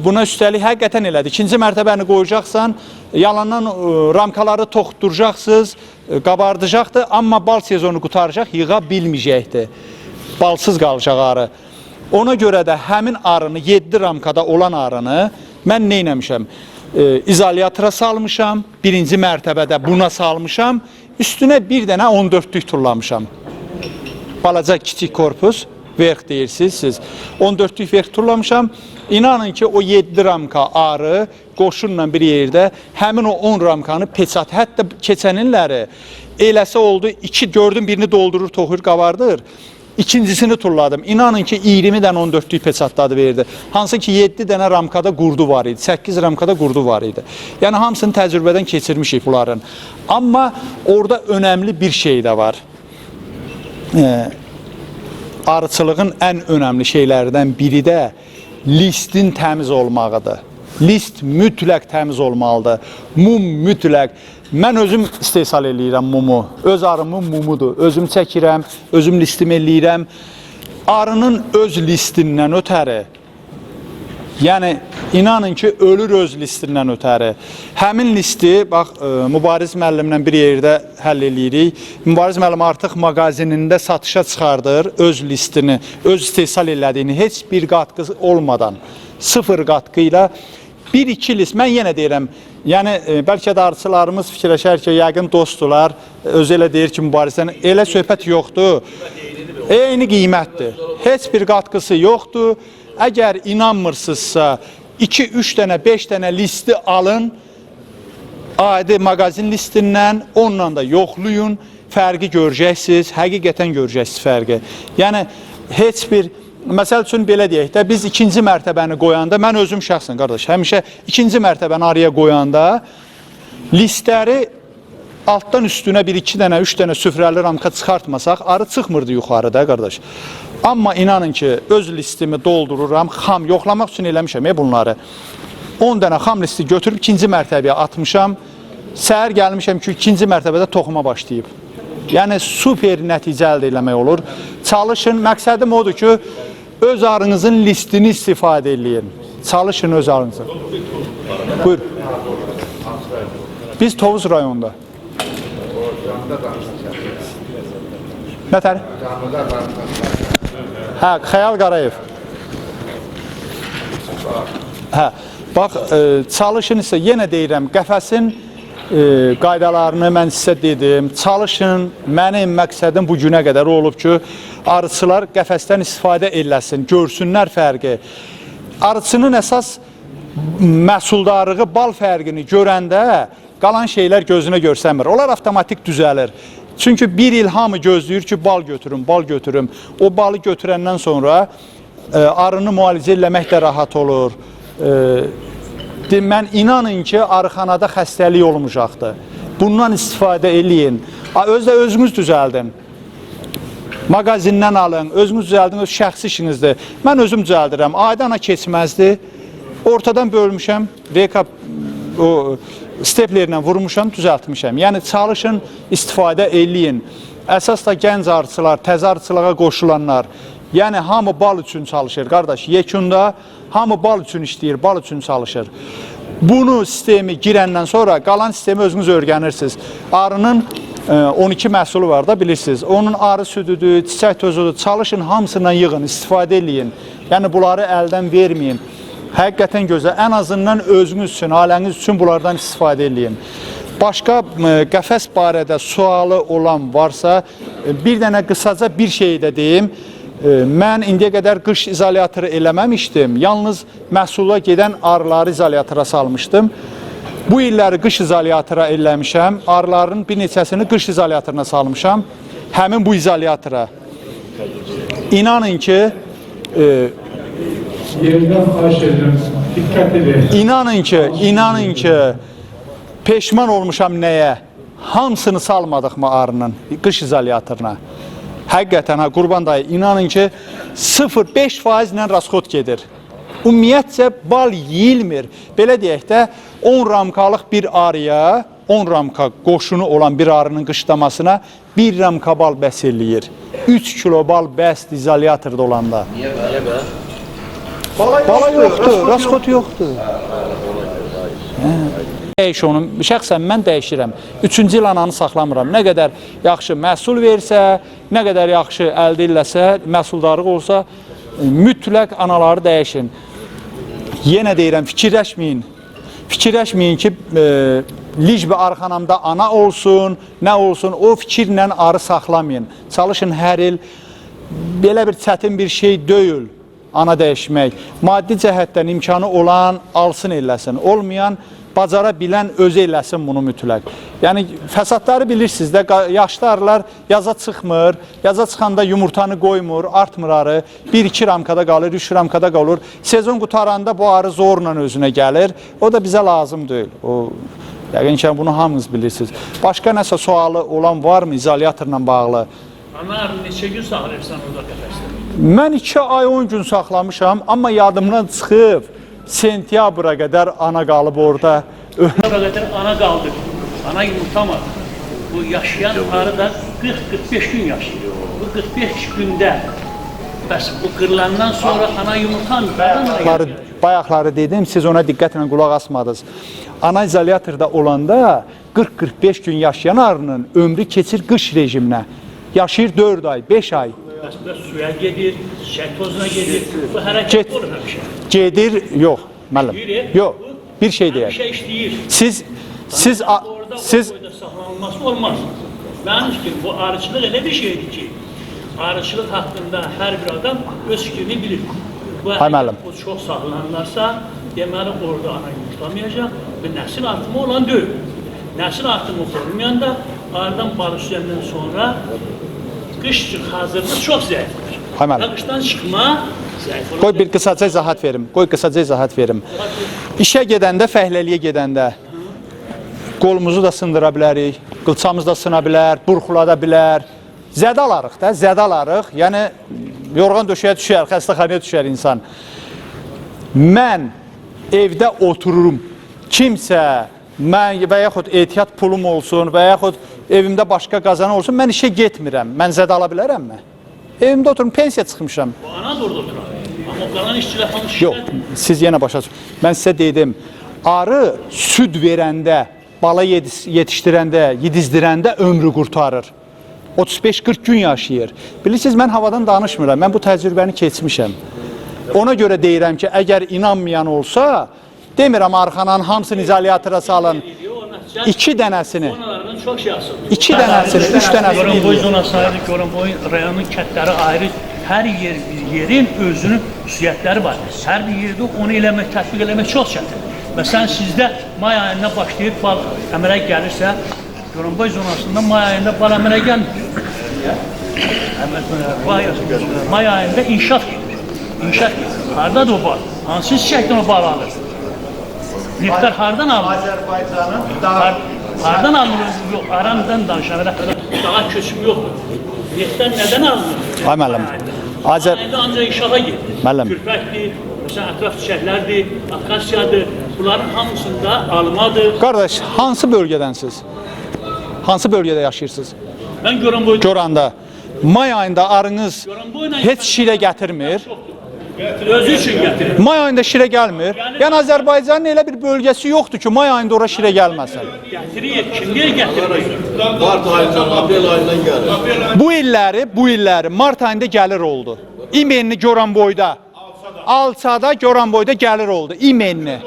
Speaker 4: Buna üstəlik həqiqətən elədi. İkinci mərtəbəni qoyacaqsan, yalandan ramkaları toxutduracaqsınız, qabardacaqdır, amma bal sezonu qutaracaq, yığa bilməyəcəkdir. Balsız qalacaq arı. Ona görə də həmin arını, 7 ramkada olan arını mən nə eləmişəm? İzolyatora salmışam, birinci mərtəbədə buna salmışam, üstünə bir dənə 14'lük turlamışam. Balaca kiçik korpus, verx deyirsiniz siz. 14'lük verx turlamışam. İnanın ki, o 7 ramka arı qoşunla bir yerdə həmin o 10 ramkanı peçat, hətta keçən illəri eləsə oldu, gördüm birini doldurur, toxuyur, qabardır. İkincisini turladım. İnanın ki, 20 dənə 14'lük peçatladı verdi. Hansı ki, 7 dənə ramkada qurdu var idi, 8 ramkada qurdu var idi. Yəni, hamısını təcrübədən keçirmişik bunların. Amma orada önəmli bir şey də var. Arıçılığın ən önəmli şeylərdən biri də listin təmiz olmağıdır. List mütləq təmiz olmalıdır. Mum mütləq. Mən özüm istehsal eləyirəm mumu. Öz arımın mumudur. Özüm çəkirəm, özüm listim eləyirəm. Arının öz listindən ötəri, yəni inanın ki, ölür öz listindən ötəri. Həmin listi, bax, Mübariz müəllimlə bir yerdə həll eləyirik. Mübariz müəllim artıq mağazinində satışa çıxardır öz listini, öz istehsal elədiyini, heç bir qatqı olmadan, 0 qatqı ilə 1-2 list, mən yenə deyirəm, yəni bəlkə də arıçılarımız fikirləşər ki, yəqin dostdular, özü elə deyir ki, Mübarizdən, elə söhbət yoxdur, eyni qiymətdir, heç bir qatqısı yoxdur. Əgər inanmırsınızsa, 2-3 dənə, 5 dənə listi alın, adi mağazin listindən, onunla da yoxlayın, fərqi görəcəksiniz, həqiqətən görəcəksiniz fərqi. Yəni, heç bir, məsəl üçün belə deyək də, biz ikinci mərtəbəni qoyanda, mən özüm şəxsən, qardaş, həmişə ikinci mərtəbəni arıya qoyanda, listləri altdan üstünə 1-2 dənə, 3 dənə süfrəli ramka çıxartmasaq, arı çıxmırdı yuxarıda, qardaş. Amma inanın ki, öz listimi doldururam, xam yoxlamaq üçün eləmişəm bunları. 10 dənə xam listi götürüb ikinci mərtəbəyə atmışam. Səhər gəlmişəm ki, ikinci mərtəbədə toxuma başlayıb. Yəni super nəticə əldə etmək olur. Çalışın, məqsədim odur ki, öz arınızın listini istifadə edin. Çalışın öz arınızı. Buyur. Biz Tovuz rayonunda. Nətər? Hə, Xəyal Qarayev. Hə, bax, çalışın isə, yenə deyirəm, qəfəsin qaydalarını mən sizə dedim. Çalışın, mənim məqsədim bu günə qədər olub ki, arıçılar qəfəsdən istifadə eləsin, görsünlər fərqi. Arıçının əsas məhsuldarlığı, bal fərqini görəndə qalan şeylər gözünə görsənmir. Onlar avtomatik düzəlir. Çünki bir il hamı gözləyir ki, bal götürüm, bal götürüm. O balı götürəndən sonra arını müalicə eləmək də rahat olur. Mən inanın ki, arıxanada xəstəlik olmayacaqdır. Bundan istifadə eləyin. Özünüz düzəldin. Mağazindən alın, özünüz düzəldin, öz şəxsi işinizdir. Mən özüm düzəldirəm. Aydana keçməzdir. Ortadan bölmüşəm, rekap steplerlə vurmuşam, düzəltmişəm. Yəni çalışın, istifadə eləyin. Əsas da gənc arıçılar, təzə arıçılığa qoşulanlar. Yəni hamı bal üçün çalışır, qardaş. Yekunda hamı bal üçün işləyir, bal üçün çalışır. Bunu sistemi girəndən sonra qalan sistemi özünüz öyrənirsiniz. Arının 12 məhsulu var da, bilirsiniz. Onun arı südüdür, çiçək tozudur. Çalışın, hamısından yığın, istifadə eləyin. Yəni bunları əldən verməyin. Həqiqətən gözəl. Ən azından özünüz üçün, ailəniz üçün bunlardan istifadə eləyin. Başqa qəfəs barədə sualı olan varsa, bir dənə qısaca bir şey də deyim. Mən indiyə qədər qış izolyatoru eləməmişdim. Yalnız məhsula gedən arıları izolyatora salmışdım. Bu illəri qış izolyatora eləmişəm. Arıların bir neçəsini qış izolyatoruna salmışam. Həmin bu izolyatora. İnanın ki,
Speaker 1: Yerindən xahiş edirəm, diqqət edin.
Speaker 4: İnanın ki, peşman olmuşam nəyə? Hamısını salmadıq mı arının qış izolyatoruna? Həqiqətən, Qurban dayı, inanın ki, 0,5% ilə rasxod gedir. Ümumiyyətcə, bal yeyilmir. Belə deyək də, 10 ramkalıq bir arıya, 10 ramka qoşunu olan bir arının qışlamasına 1 ramka bal bəs eləyir. 3 kilo bal bəsdir izolyatorda olanda.
Speaker 5: Niyə bə?
Speaker 4: Bala yoxdur, rasxod yoxdur. Dəyiş onu, şəxsən mən dəyişirəm. 3-cü il ananı saxlamıram. Nə qədər yaxşı məhsul versə, nə qədər yaxşı əldə eləsə, məhsuldarlıq olsa, mütləq anaları dəyişin. Yenə deyirəm, fikirləşməyin. Fikirləşməyin ki, licbi arxanamda ana olsun, nə olsun, o fikirlə arı saxlamayın. Çalışın hər il, belə bir çətin bir şey deyil. Ana dəyişmək. Maddi cəhətdən imkanı olan alsın eləsin. Olmayan, bacara bilən özü eləsin bunu mütləq. Yəni, fəsadları bilirsiniz də, yaşlı arılar yaza çıxmır, yaza çıxanda yumurtanı qoymur, artmır arı, 1-2 ramkada qalır, 3 ramkada qalır. Sezon qutaranda bu arı zorla özünə gəlir, o da bizə lazım deyil. Yəqin ki, bunu hamınız bilirsiniz. Başqa nəsə sualı olan varmı izolyatorla bağlı?
Speaker 6: Ana arı neçə gün saxlayırsan orada qəfəsdə?
Speaker 4: Mən 2 ay 10 gün saxlamışam, amma yadımdan çıxıb sentyabra qədər ana qalıb orada.
Speaker 6: Orada qədər ana qaldı, ana yumurtamadı. Bu yaşayan arı da 40-45 gün yaşayır. Bu 45 gündə, bəs bu qırılandan sonra ana yumurtamır.
Speaker 4: Bayaqları dedim, siz ona diqqətlə qulaq asmadınız. Ana izolyatorda olanda 40-45 gün yaşayan arının ömrü keçir qış rejiminə. Yaşayır 4 ay, 5 ay.
Speaker 6: Bəs suya gedir, çiçək tozuna gedir. Bu hərəkət olur həmişə.
Speaker 4: Gedir, yox, müəllim. Yox, bir şey deyək.
Speaker 6: Həmişə işləyir.
Speaker 4: Siz
Speaker 6: Orada o boyda saxlanılması olmaz. Mənim fikrim, bu arıçılıq elə bir şeydir ki, arıçılıq haqqında hər bir adam öz fikrini bilir. Bu hərəkət çox saxlanırlarsa, deməli orada ana yumurtlamayacaq və nəsil artımı olan deyil. Nəsil artımı olmayanda arıdan barışlayandan sonra qış üçün hazırlıq çox zəifdir. Qışdan çıxma zəif olur.
Speaker 4: Qoy bir qısaca izahat verim. İşə gedəndə, fəhləliyə gedəndə qolumuzu da sındıra bilərik, qılçamız da sına bilər, burxulada bilər. Zədalarıq da, zədalarıq. Yəni, yorğan döşəyə düşər, xəstəxanaya düşər insan. Mən evdə otururum. Kimsə, mən və yaxud ehtiyat pulum olsun və yaxud evimdə başqa qazanan olsun, mən işə getmirəm, mən zədə ala bilərəmmi? Evimdə oturum, pensiya çıxmışam.
Speaker 6: Bu ana da orada oturar. Amma qalan işçilər hamı
Speaker 4: Yox, siz yenə başa düşün. Mən sizə dedim, arı süd verəndə, bala yetişdirəndə, yedizdirəndə ömrü qurtarır. 35-40 gün yaşayır. Bilirsiniz, mən havadan danışmıram, mən bu təcrübəni keçmişəm. Ona görə deyirəm ki, əgər inanmayan olsa, demirəm arxanan hamısını izolyatora salın. 2 dənəsini,
Speaker 6: Zonalardan çox yaxşıdır.
Speaker 4: 2 dənəsini, 3 dənəsini
Speaker 6: Goranboy
Speaker 4: eləyir.
Speaker 6: zonası ayrı, Goranboy rayonun kətləri ayrı. Hər yerin özünün xüsusiyyətləri var. Hər bir yerdə onu eləmək, tətbiq eləmək çox çətindir. Məsələn, sizdə may ayında başlayıb bal əmələ gəlirsə, Goranboy zonasında may ayında bal əmələ gəlmir. May ayında inşaat gedir. İnşaat gedir. Hardadır o bal? Hansı çiçəkdən o bal alır? Nektar hardan alınır?
Speaker 4: Azərbaycanın
Speaker 6: Hardan alınır? Yox, aramdan danışanlar daha köçüm yoxdur. Nektar nədən alınır?
Speaker 4: Ay müəllim,
Speaker 6: İndi ancaq inşaata gedir.
Speaker 4: Müəllim.
Speaker 6: Kürpəkdir, məsələn, ətraf çiçəklərdir, akasiyadır. Bunların hamısında almadır.
Speaker 4: Qardaş, hansı bölgədənsiz? Hansı bölgədə yaşayırsınız?
Speaker 6: Mən Goranboy
Speaker 4: Goranda. May ayında arınız heç şirə gətirmir.
Speaker 6: özü üçün gətirir.
Speaker 4: May ayında şirə gəlmir. Yəni Azərbaycanın elə bir bölgəsi yoxdur ki, may ayında ora şirə gəlməsin.
Speaker 6: Gətirir, kimliyə gətirir?
Speaker 5: Mart ayından, aprel ayından gəlir.
Speaker 4: Bu illəri mart ayında gəlir oldu. İmenli Goranboyda. Alçada Goranboyda gəlir oldu. İmenli.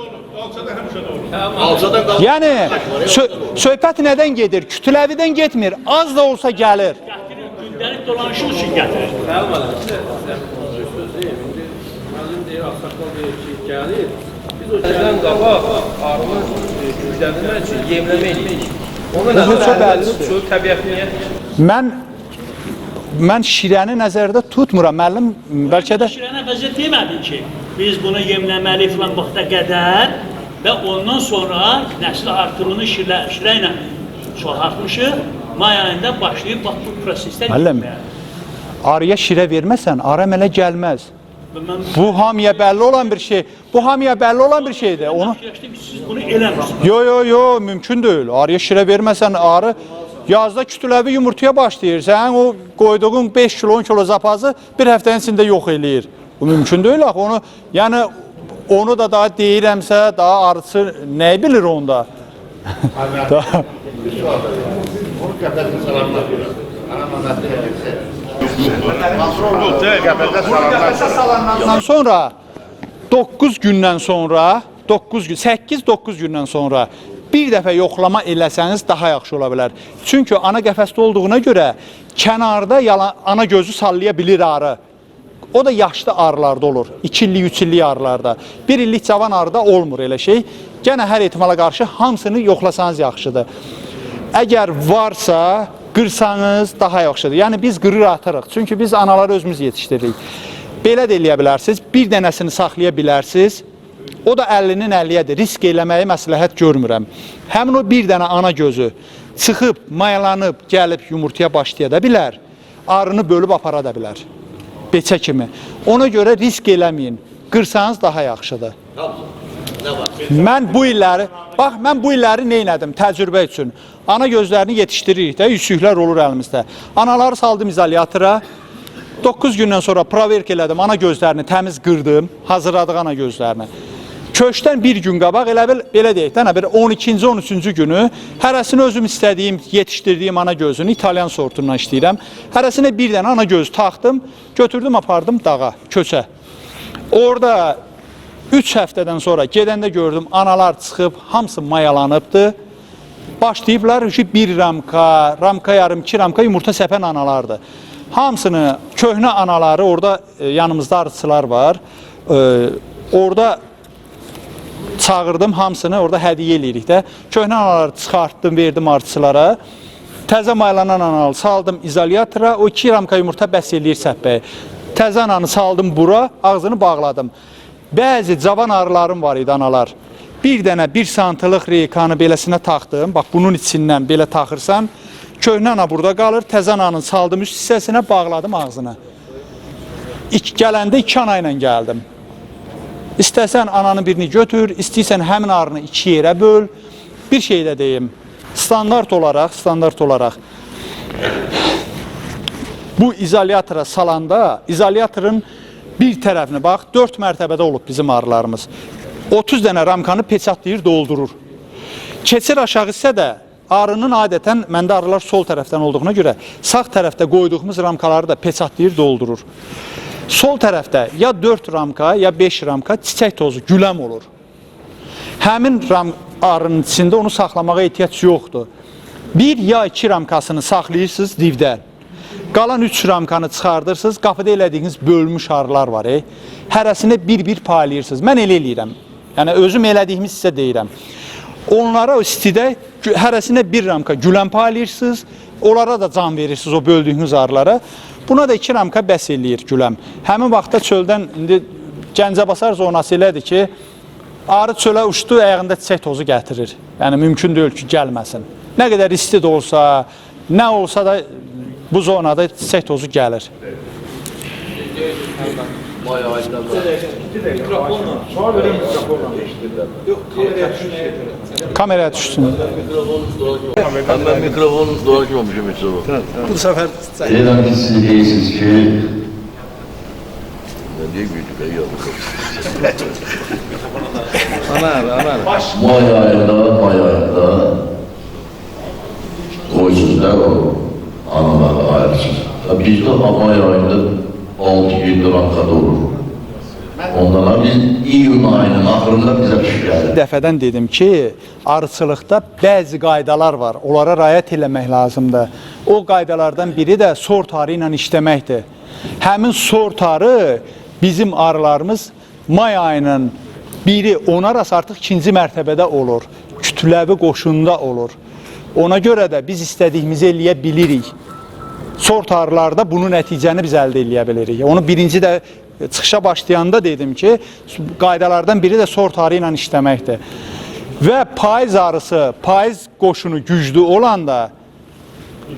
Speaker 5: Alçada qalır.
Speaker 4: Yəni söhbət nədən gedir? Kütləvidən getmir. Az da olsa gəlir.
Speaker 6: Gətirir, gündəlik dolanışı üçün gətirir.
Speaker 7: Gəlir. Biz o gəldən qabaq arını gücləndirmək üçün yemləmə edirik. Ona çöl təbiətinə
Speaker 4: Mən şirəni nəzərdə tutmuram. Müəllim, bəlkə də
Speaker 6: Şirənə vəziyyət demədin ki, biz bunu yemləməli filan vaxta qədər və ondan sonra nəsil artırını şirə ilə çoxaltmışıq. May ayında başlayıb bax bu prosesdə
Speaker 4: müəllim, arıya şirə verməsən, arı əmələ gəlməz. Bu hamıya bəlli olan bir şey. Bu hamıya bəlli olan bir şeydir. Onu
Speaker 6: siz bunu eləmirsiniz.
Speaker 4: Yo, mümkün deyil. Arıya şirə verməsən, arı yazda kütləvi yumurtaya başlayır. Sən o qoyduğun 5 kilo, 10 kilo zapazı bir həftənin içində yox eləyir. Bu mümkün deyil axı. Onu, yəni onu da daha deyirəmsə, daha arısı nəyi bilir onda?
Speaker 2: Onu qəbəldə salamlar verir.
Speaker 4: Ondan sonra 9 gündən sonra 8-9 gündən sonra bir dəfə yoxlama eləsəniz daha yaxşı ola bilər. Çünki ana qəfəsdə olduğuna görə kənarda ana gözü sallaya bilir arı. O da yaşlı arılarda olur. 2 illik, 3 illik arılarda. 1 illik cavan arıda olmur elə şey. Gənə hər ehtimala qarşı hamısını yoxlasanız yaxşıdır. Əgər varsa qırsanız daha yaxşıdır. Yəni biz qırır atırıq. Çünki biz anaları özümüz yetişdiririk. Belə də eləyə bilərsiniz. Bir dənəsini saxlaya bilərsiniz. O da 50-nin 50-yədir. Risk eləməyi məsləhət görmürəm. Həmin o bir dənə ana gözü çıxıb, mayalanıb, gəlib yumurtaya başlaya da bilər. Arını bölüb apara da bilər. Beçə kimi. Ona görə risk eləməyin. Qırsanız daha yaxşıdır. Mən bu illəri neynədim təcrübə üçün? Ana gözlərini yetişdiririk də, yüksüklər olur əlimizdə. Anaları saldım izolyatora. 9 gündən sonra proverk elədim, ana gözlərini təmiz qırdım, hazırladıq ana gözlərini. Köşkdən bir gün qabaq, belə deyək də, 12-ci, 13-cü günü hərəsini özüm istədiyim, yetişdirdiyim ana gözünü, İtalyan sortundan işləyirəm. Hərəsinə bir dənə ana gözü taxdım, götürdüm, apardım dağa, köçə. Orada 3 həftədən sonra gedəndə gördüm, analar çıxıb, hamısı mayalanıbdır. Başlayıblar ki, 1 ramka yarım, 2 ramka yumurta səpən analardır. Hamısını, köhnə anaları, orada yanımızda arıçılar var. Orada çağırdım hamısını, orada hədiyyə eləyirik də. Köhnə anaları çıxartdım, verdim arıçılara. Təzə mayalanan analı saldım izolyatora, o 2 ramka yumurta bəs eləyir səpbəyə. Təzə ananı saldım bura, ağzını bağladım. Bəzi cavan arılarım var idi analar. Bir dənə 1 santlıq reykanı beləsinə taxdım. Bax, bunun içindən belə taxırsan, köhnə ana burada qalır, təzə ananın saldım üst hissəsinə, bağladım ağzına. Gələndə 2 ana ilə gəldim. İstəsən ananın birini götür, istəyirsən həmin arını 2 yerə böl. Bir şey də deyim, standart olaraq bu izolyatora salanda, izolyatorun bir tərəfini bax, 4 mərtəbədə olub bizim arılarımız. 30 dənə ramkanı peçatlayır, doldurur. Keçir aşağı isə də arının adətən, məndə arılar sol tərəfdən olduğuna görə sağ tərəfdə qoyduğumuz ramkaları da peçatlayır, doldurur. Sol tərəfdə ya 4 ramka, ya 5 ramka çiçək tozu, güləm olur. Həmin arının içində onu saxlamağa ehtiyac yoxdur. 1 ya 2 ramkasını saxlayırsınız divdə. Qalan 3 ramkanı çıxardırsınız, qapıda elədiyiniz bölmüş arılar var. Hərəsini bir-bir paylayırsınız. Mən elə eləyirəm. Yəni, özüm elədiyimi sizə deyirəm. Onlara o istidə hərəsinə 1 ramka güləm paylayırsınız, onlara da can verirsiniz o böldüyünüz arılara. Buna da 2 ramka bəs eləyir güləm. Həmin vaxtda çöldən, indi Gəncəbasar zonası elədir ki, arı çölə uçdu, ayağında çiçək tozu gətirir. Yəni, mümkün deyil ki, gəlməsin. Nə qədər isti də olsa, nə olsa da bu zonada çiçək tozu gəlir. Kameraya düşsün.
Speaker 5: Ben mikrofonu dolaşmamışım hiç o.
Speaker 3: Bu sefer
Speaker 2: Deyirəm ki, siz deyirsiniz ki,
Speaker 5: Ne diye büyüdük ya?
Speaker 2: may ayında qoysunuzlar o analarla ayırsınız. Bizdə may ayında 6-7 rankada olur. Ondan biz iyun ayının axırında bizə pişik gəlir.
Speaker 4: Bir dəfədən dedim ki, arıçılıqda bəzi qaydalar var. Onlara riayət eləmək lazımdır. O qaydalardan biri də sort arı ilə işləməkdir. Həmin sort arı bizim arılarımız may ayının biri 10 arası artıq 2-ci mərtəbədə olur. Kütləvi qoşunda olur. Ona görə də biz istədiyimizi eləyə bilirik. Sort arılarda bunun nəticəni biz əldə eləyə bilirik. Onu birinci də çıxışa başlayanda dedim ki, qaydalardan biri də sort arı ilə işləməkdir. Və payız arısı, payız qoşunu güclü olanda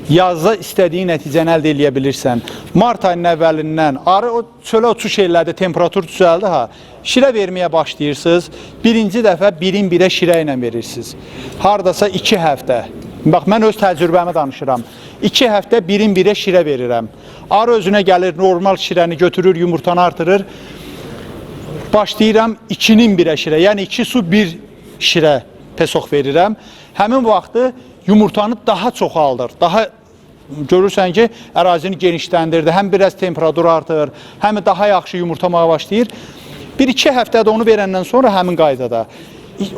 Speaker 4: yazda istədiyin nəticəni əldə eləyə bilirsən. Mart ayının əvvəlindən arı o çölə uçuş elədi, temperatur düzəldi ha. Şirə verməyə başlayırsınız. Birinci dəfə 1-in 1-ə şirə ilə verirsiniz. Hardasa 2 həftə. Bax, mən öz təcrübəmi danışıram. 2 həftə 1-in 1-ə şirə verirəm. Arı özünə gəlir, normal şirəni götürür, yumurtanı artırır. Başlayıram 2-nin 1-ə şirə, yəni 2 su 1 şirə pesox verirəm. Həmin vaxtı yumurtanı daha çox aldır. Daha görürsən ki, ərazini genişləndirdi. Həm biraz temperatur artır, həm daha yaxşı yumurtamağa başlayır. 1-2 həftədə onu verəndən sonra həmin qaydada.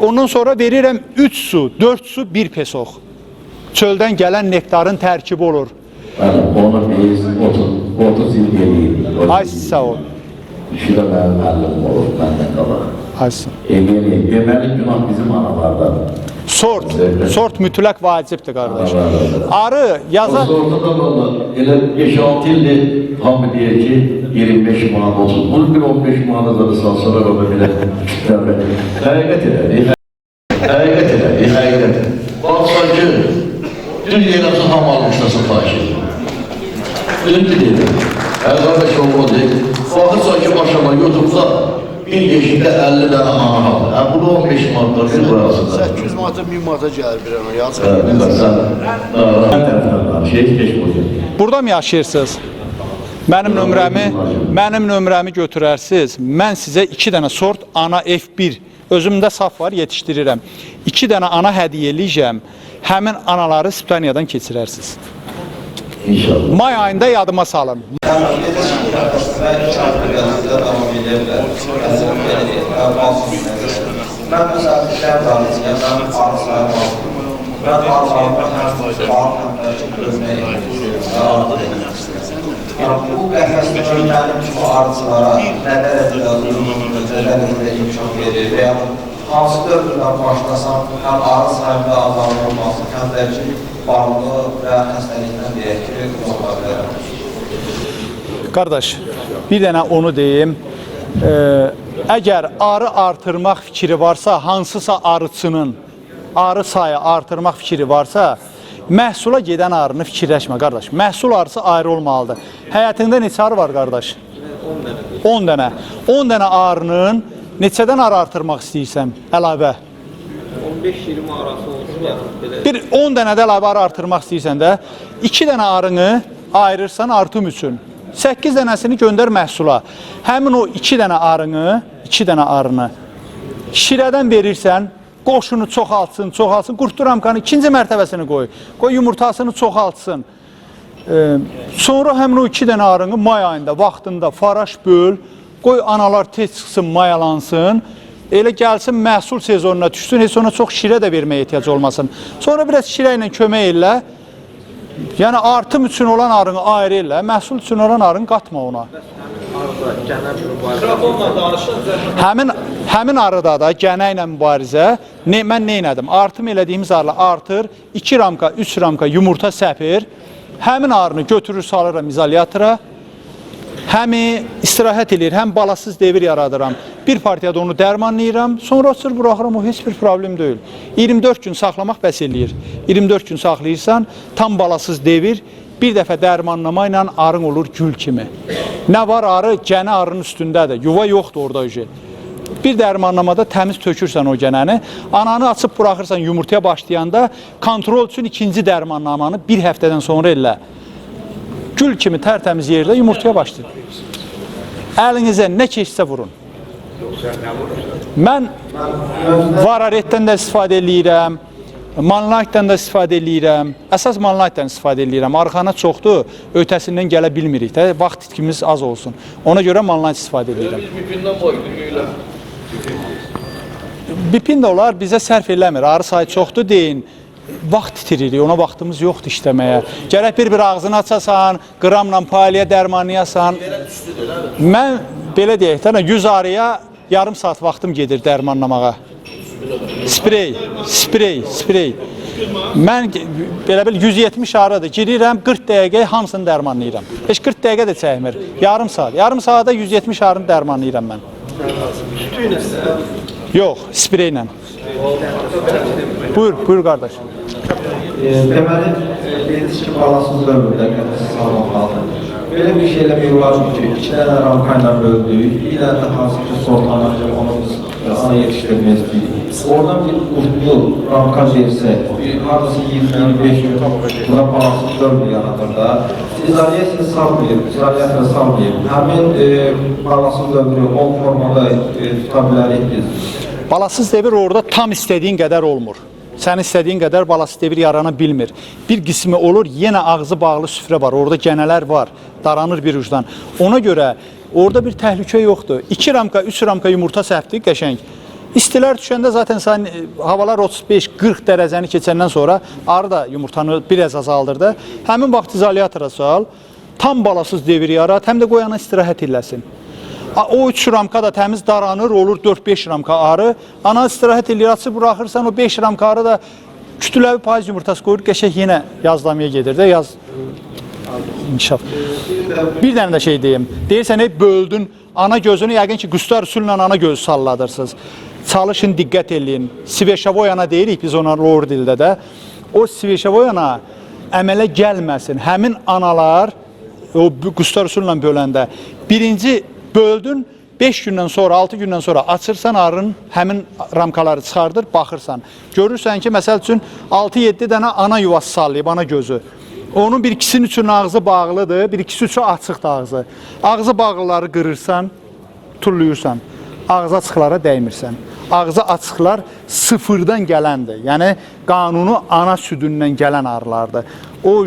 Speaker 4: Ondan sonra verirəm 3 su, 4 su 1 pesox. Çöldən gələn nektarın tərkibi olur.
Speaker 2: Onu biz 30 il geliyim.
Speaker 4: Ay sağ ol.
Speaker 2: İşi də mənim əllim olur, məndən qalaq.
Speaker 4: Ay sağ ol.
Speaker 2: Deməli günah bizim analardadır.
Speaker 4: Sort mütləq vacibdir qardaş. Arı yaza...
Speaker 2: O sorta da valla, elə 5-6 ildir hamı deyir ki, 25 manat 30. Bunu bir 15 manat da sonra da belə həqiqət elədi. Həqiqət elədi. Baxsan ki, dün yeləmsə ham almışlasın faşir. Dün deyildi. Qardaş olmadı. Baxırsan ki, başama YouTube'da bir yeşikdə 50 dənə ana aldı. Bunu 15 manatlar bir burasında.
Speaker 5: 800 manata 1000 manata gəlir bir ana. Yazıq.
Speaker 4: Burada mı yaşayırsınız? Mənim nömrəmi götürərsiniz. Mən sizə 2 dənə sort ana F1, özümdə saf var, yetişdirirəm. 2 dənə ana hədiyyə eləyəcəm. Həmin anaları Spaniyadan keçirərsiniz.
Speaker 2: İnşallah.
Speaker 4: May ayında yadıma salın.
Speaker 8: Mən müsafirlər danışıyorum, mən arzular var. Mən bu qəfəsdə ölmənim kimi arzulara nələr edilməli imkan verir və ya hansı dövrdən başlasam, həm arı sahibində azalma olması, həm də ki, bağlı və xəstəlikdən deyək ki, ola bilərəm.
Speaker 4: Qardaş, bir dənə onu deyim. Əgər arı artırmaq fikri varsa, hansısa arıçının arı sayı artırmaq fikri varsa, məhsula gedən arını fikirləşmə, qardaş. Məhsul arısı ayrı olmalıdır. Həyatında neçə arı var, qardaş? 10 dənə. 10 dənə arının neçədən arı artırmaq istəyirsən əlavə?
Speaker 7: 15-20 arası olsun.
Speaker 4: Bir 10 dənə də əlavə arı artırmaq istəyirsən də 2 dənə arını ayırırsan artım üçün. 8 dənəsini göndər məhsula. Həmin o 2 dənə arını şirədən verirsən, qoşunu çoxaltsın, qurtlu ramkanın ikinci mərtəbəsini qoy. Qoy yumurtasını çoxaltsın. Sonra həmin o 2 dənə arını may ayında, vaxtında faraş böl, qoy analar tez çıxsın, mayalansın. Elə gəlsin, məhsul sezonuna düşsün, heç ona çox şirə də verməyə ehtiyac olmasın. Sonra biraz şirə ilə kömək elə. Yəni artım üçün olan arını ayrı elə, məhsul üçün olan arını qatma ona. Həmin arıda da gənə ilə mübarizə, mən nə elədim? Artım elədiyimiz arılar artır, 2 ramka, 3 ramka yumurta səpir, həmin arını götürür, salıram izolyatora, həmi istirahət edir, həm balasız devir yaradıram. Bir partiyada onu dərmanlayıram, sonra açır buraxıram, o heç bir problem deyil. 24 gün saxlamaq bəs eləyir. 24 gün saxlayırsan, tam balasız devir, bir dəfə dərmanlama ilə arın olur gül kimi. Nə var arı? Gənə arının üstündədir, yuva yoxdur orada öcə. Bir dərmanlamada təmiz tökürsən o gənəni, ananı açıb buraxırsan yumurtaya başlayanda, kontrol üçün ikinci dərmanlamanı bir həftədən sonra elə. Gül kimi tərtəmiz yerdə yumurtaya başlayır. Əlinizə nə keçsə vurun. Mən vararetdən də istifadə edirəm, manlaytdan da istifadə edirəm. Əsas manlaytdan istifadə edirəm. Arxana çoxdur, ötəsindən gələ bilmirik də, vaxt itkimiz az olsun. Ona görə manlayt istifadə edirəm. Bipin də olar, bizə sərf eləmir. Arı sayı çoxdur deyin. Vaxt itiririk, ona vaxtımız yoxdur işləməyə. Gərək bir ağzını açasan, qramla paliyə dərmanlayasan. Mən belə deyək, 100 arıya yarım saat vaxtım gedir dərmanlamağa. Sprey. Mən belə 170 arıdır, girirəm, 40 dəqiqə hamısını dərmanlayıram. Heç 40 dəqiqə də çəkmir, yarım saat. Yarım saata 170 arını dərmanlayıram mən. Yox, spreylə. Buyur qardaş.
Speaker 8: Deməli, dediniz ki, balasız dövrdə qəfəsi salmaqdadır. Belə bir şeylə bir var ki, 2 dənə ramka ilə böldük, bir dənə də hansı ki, sortlanacaq, onu ana yetişdirmək istəyirik. Oradan bir qurtlu ramka versək, haradasa 20-25 gün buna balasız dövr yaradır da, izoliyasını salmayıb, izoliyasını salmayıb, həmin balasız dövrü o formada tuta bilərik biz.
Speaker 4: Balasız devir orada tam istədiyin qədər olmur. Sən istədiyin qədər balasız devir yarana bilmir. Bir qismi olur, yenə ağzı bağlı süfrə var, orada gənələr var, daranır bir ucdan. Ona görə orada bir təhlükə yoxdur. 2 ramka, 3 ramka yumurta səpdik, qəşəng. İstilər düşəndə zaten havalar 35-40 dərəcəni keçəndən sonra arı da yumurtanı biraz azaldırdı. Həmin vaxt izolyatora sal, tam balasız devir yarat, həm də qoyana istirahət eləsin. O 3 ramka da təmiz daranır, olur 4-5 ramka arı. Ana istirahət eləyir, açıb buraxırsan, o 5 ramka arı da kütüləvi payız yumurtası qoyur, qəşək yenə yazlamaya gedir də, yaz inkişaf. Bir dənə də şey deyim, deyirsən, böldün, ana gözünü yəqin ki, qustar üsulla ana gözü salladırsınız. Çalışın, diqqət eləyin. Sveşavoyana deyirik biz ona lor dildə də. O sveşavoyana əmələ gəlməsin. Həmin analar, o qustar üsulla böləndə, birinci böldün, 5 gündən sonra, 6 gündən sonra açırsan arının həmin ramkaları çıxardır, baxırsan. Görürsən ki, məsəl üçün 6-7 dənə ana yuvası sallayıb, ana gözü. Onun bir ikisinin üçün ağzı bağlıdır, bir ikisi üçün açıqdır ağzı. Ağzı bağlıları qırırsan, tulluyursan, ağzı açıqlara dəymirsən. Ağzı açıqlar sıfırdan gələndir. Yəni, qanunu ana südündən gələn arılardır. O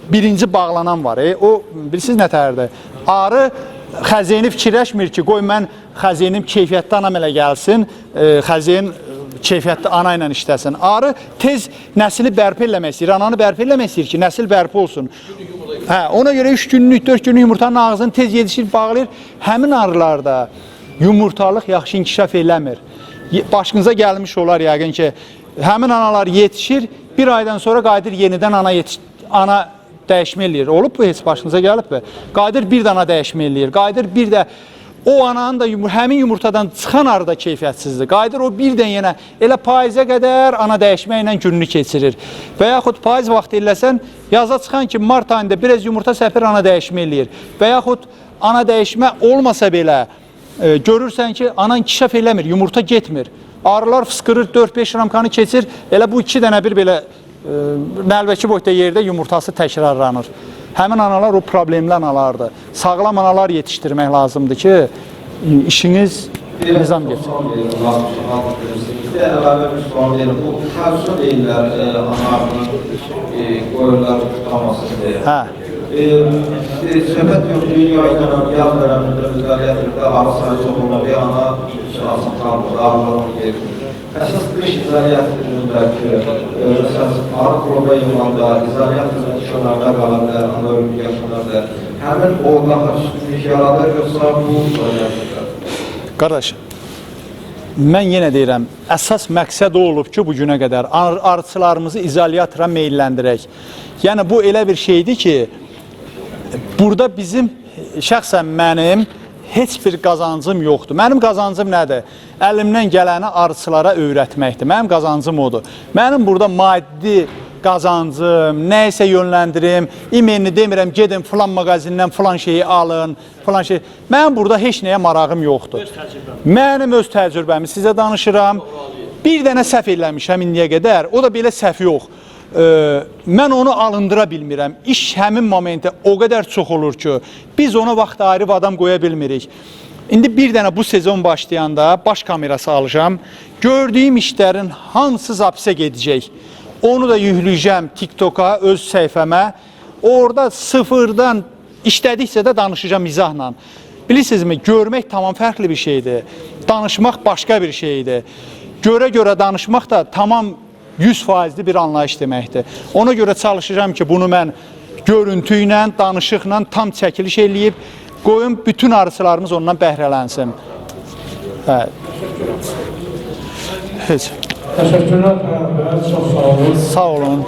Speaker 4: birinci bağlanan var. O, bilirsiniz nə tərdir? Arı xəzeyini fikirləşmir ki, qoy mən xəzeynim keyfiyyətli anam elə gəlsin, xəzeyin keyfiyyətli ana ilə işləsin. Arı tez nəsili bərpa eləmək istəyir, ananı bərpa eləmək istəyir ki, nəsil bərpa olsun. Ona görə 3 günlük, 4 günlük yumurtanın ağzını tez yetişir, bağlayır. Həmin arılarda yumurtalıq yaxşı inkişaf eləmir. Başınıza gəlmiş olar yəqin ki, həmin analar yetişir, bir aydan sonra qayıdır yenidən ana dəyişmə eləyir. Olub bu, heç başınıza gəlib mi? Qayıdır bir dana dəyişmə eləyir. Qayıdır bir də o ananın da həmin yumurtadan çıxan arı da keyfiyyətsizdir. Qayıdır o birdən yenə elə paizə qədər ana dəyişmə ilə gününü keçirir. Və yaxud paiz vaxtı eləsən, yaza çıxan ki, mart ayında biraz yumurta səpir, ana dəyişmə eləyir. Və yaxud ana dəyişmə olmasa belə görürsən ki, ana inkişaf eləmir, yumurta getmir. Arılar fıskırır, 4-5 ramkanı keçir. Elə bu 2 dənə bir belə nəlbəki boyda yerdə yumurtası təkrarlanır. Həmin analar o problemli analardır. Sağlam analar yetişdirmək lazımdır ki, işiniz nizam geçsin.
Speaker 8: Əlavə bir sual verin. Bu təvsiyə deyirlər anarının qoyunlar tutaması deyə.
Speaker 4: Hə.
Speaker 8: Söhbət yox, dünyayla yaz dönəmində müzəliyyətində arı sayı çox olan bir ana şahsın qalmır, arıların gerir. Əsas qış izaliyyətindəki, məsələn, arı qurba yılanda izaliyyətində düşənlərdə qalanlar, ana ölümü yaşanarlar. Həmin o daha üstünlük yaradır, yoxsa bu izaliyyətində?
Speaker 4: Qardaş, mən yenə deyirəm, əsas məqsəd o olub ki, bu günə qədər arıçılarımızı izolyatora meylləndirək. Yəni, bu elə bir şeydir ki, burada bizim, şəxsən mənim, heç bir qazancım yoxdur. Mənim qazancım nədir? Əlimdən gələni arıçılara öyrətməkdir. Mənim qazancım odur. Mənim burada maddi qazancım, nəysə yönləndirim, imenini demirəm, gedin filan mağazindən filan şeyi alın, filan şey. Mənim burada heç nəyə marağım yoxdur. Mənim öz təcrübəmi sizə danışıram. Bir dənə səhv eləmişəm indiyə qədər, o da belə səhv yox. Mən onu alındıra bilmirəm. İş həmin momentdə o qədər çox olur ki, biz ona vaxt ayırıb adam qoya bilmirik. İndi bir dənə bu sezon başlayanda baş kamerası alacağım. Gördüyüm işlərin hansı zapisə gedəcək? Onu da yükləyəcəm TikTok'a, öz səhifəmə. Orada sıfırdan işlədikcə də danışacağım izahla. Bilirsinizmi, görmək tamam fərqli bir şeydir. Danışmaq başqa bir şeydir. Görə danışmaq da tamam 100%'li bir anlayış deməkdir. Ona görə çalışacağım ki, bunu mən görüntü ilə, danışıqla tam çəkiliş eləyib, qoyun bütün arıçılarımız ondan bəhrələnsin. Hə. Heç.
Speaker 1: Teşekkürler. Çok sağ olun.
Speaker 4: Sağ olun.